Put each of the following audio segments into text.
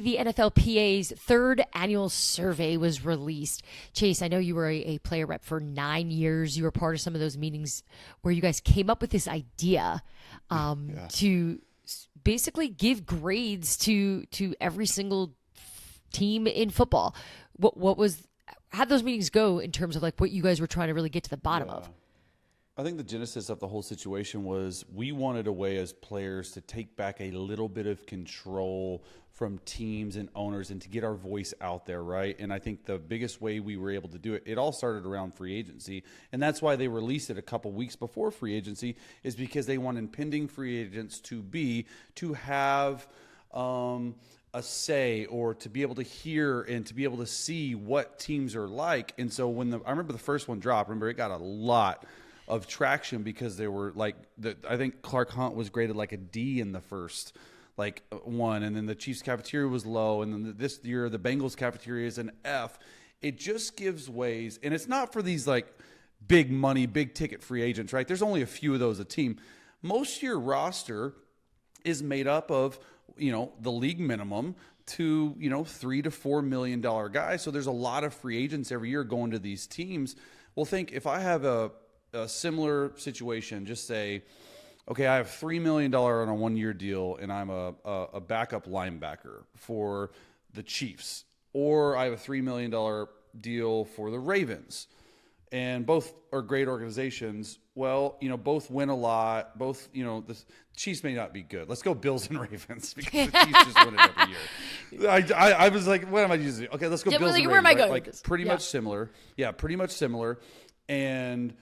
The NFLPA's third annual survey was released. Chase, I know you were a player rep for 9 years. You were part of some of those meetings where you guys came up with this idea to basically give grades to every single team in football. How'd those meetings go in terms of like what you guys were trying to really get to the bottom of? I think the genesis of the whole situation was we wanted a way as players to take back a little bit of control from teams and owners and to get our voice out there, right? And I think the biggest way we were able to do it, it all started around free agency. And that's why they released it a couple weeks before free agency, is because they want impending free agents to have a say, or to be able to hear and to be able to see what teams are like. And so I remember the first one dropped, remember it got a lot of traction because they were like, I think Clark Hunt was graded like a D in the first one, and then the Chiefs cafeteria was low, and then this year the Bengals cafeteria is an F. It just gives ways, and it's not for these like big money, big ticket free agents, right? There's only a few of those a team. Most of your roster is made up of, the league minimum to, $3 to $4 million guys. So there's a lot of free agents every year going to these teams. Well, think if I have a similar situation, just say, okay, I have $3 million on a 1-year deal and I'm a backup linebacker for the Chiefs, or I have a $3 million deal for the Ravens, and both are great organizations. Well, both win a lot. Both, the Chiefs may not be good. Let's go Bills and Ravens because the Chiefs just win it every year. I was like, what am I using? Okay, let's go Bills and Ravens. Where am I going? Like pretty much similar. Yeah, pretty much similar. And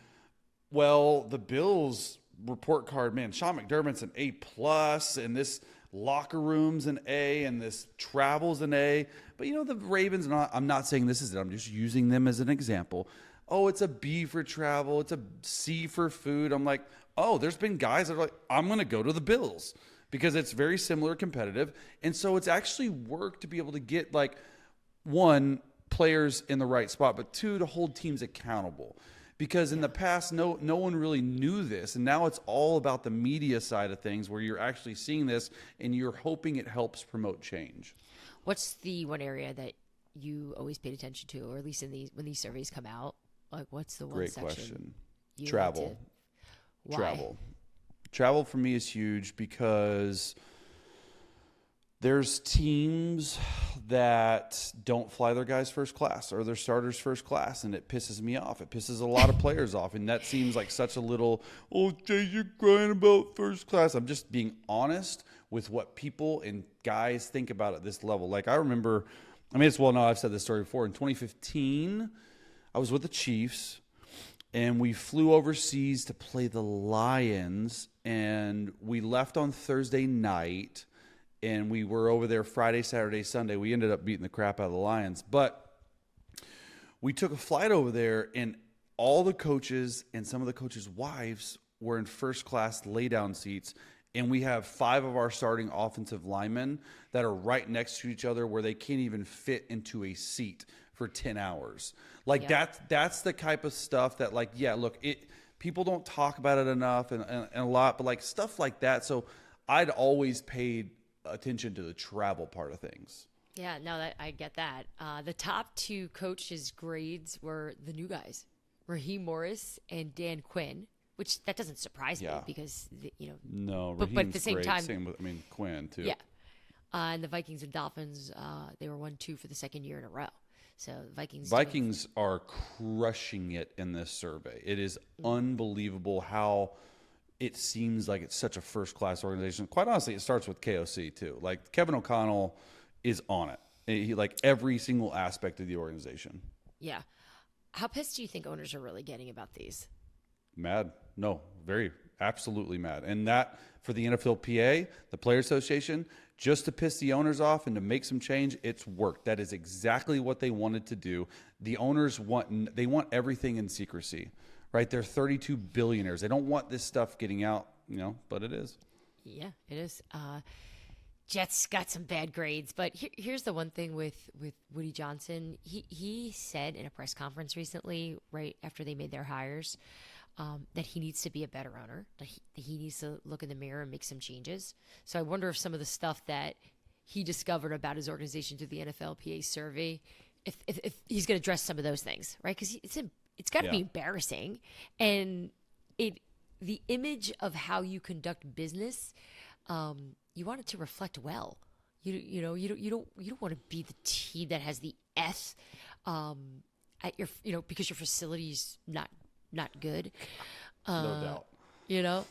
well, the Bills report card, man, Sean McDermott's an A+, and this locker room's an A, and this travel's an A. But the Ravens, and I'm not saying this is it. I'm just using them as an example. Oh, it's a B for travel. It's a C for food. I'm like, oh, there's been guys that are like, I'm going to go to the Bills because it's very similar competitive. And so it's actually worked to be able to get, like, one, players in the right spot, but two, to hold teams accountable. Because in the past, no one really knew this. And now it's all about the media side of things where you're actually seeing this and you're hoping it helps promote change. What's the one area that you always paid attention to, or at least when these surveys come out? Like, what's the one Great section? question. You Travel. Why? Travel for me is huge because there's teams that don't fly their guys first class or their starters first class, and it pisses me off. It pisses a lot of players off, and that seems like such a little, oh, Jay, you're crying about first class. I'm just being honest with what people and guys think about at this level. Like, I remember, it's well known, I've said this story before. In 2015, I was with the Chiefs, and we flew overseas to play the Lions, and we left on Thursday night, and we were over there Friday, Saturday, Sunday. We ended up beating the crap out of the Lions, but we took a flight over there, and all the coaches and some of the coaches' wives were in first-class lay-down seats, and we have 5 of our starting offensive linemen that are right next to each other where they can't even fit into a seat for 10 hours. Like, that's the type of stuff that, like, yeah, look, people don't talk about it enough and a lot, but, like, stuff like that. So I'd always paid attention to the travel part of things. Yeah, no, I get that. The top 2 coaches' grades were the new guys, Raheem Morris and Dan Quinn, which that doesn't surprise me because, No, but at the same great. time, Same with, Quinn too. Yeah. And the Vikings and Dolphins, they were 1-2 for the second year in a row. So Vikings are crushing it in this survey. It is unbelievable how it seems like it's such a first-class organization. Quite honestly, it starts with KOC too. Like, Kevin O'Connell is on it. He, like, every single aspect of the organization. Yeah. How pissed do you think owners are really getting about these? Mad. No, absolutely mad. And that, for the NFLPA, the Player Association, just to piss the owners off and to make some change, it's worked. That is exactly what they wanted to do. The owners want everything in secrecy, right? They're 32 billionaires. They don't want this stuff getting out, but it is. Yeah, it is. Jets got some bad grades, but here's the one thing with Woody Johnson. He said in a press conference recently, right after they made their hires, that he needs to be a better owner. That he needs to look in the mirror and make some changes. So I wonder if some of the stuff that he discovered about his organization through the NFLPA survey, if he's going to address some of those things, right? Because it's got to be embarrassing, and the image of how you conduct business, you want it to reflect well. You don't want to be the team that has the S at your because your facility's not good. No doubt.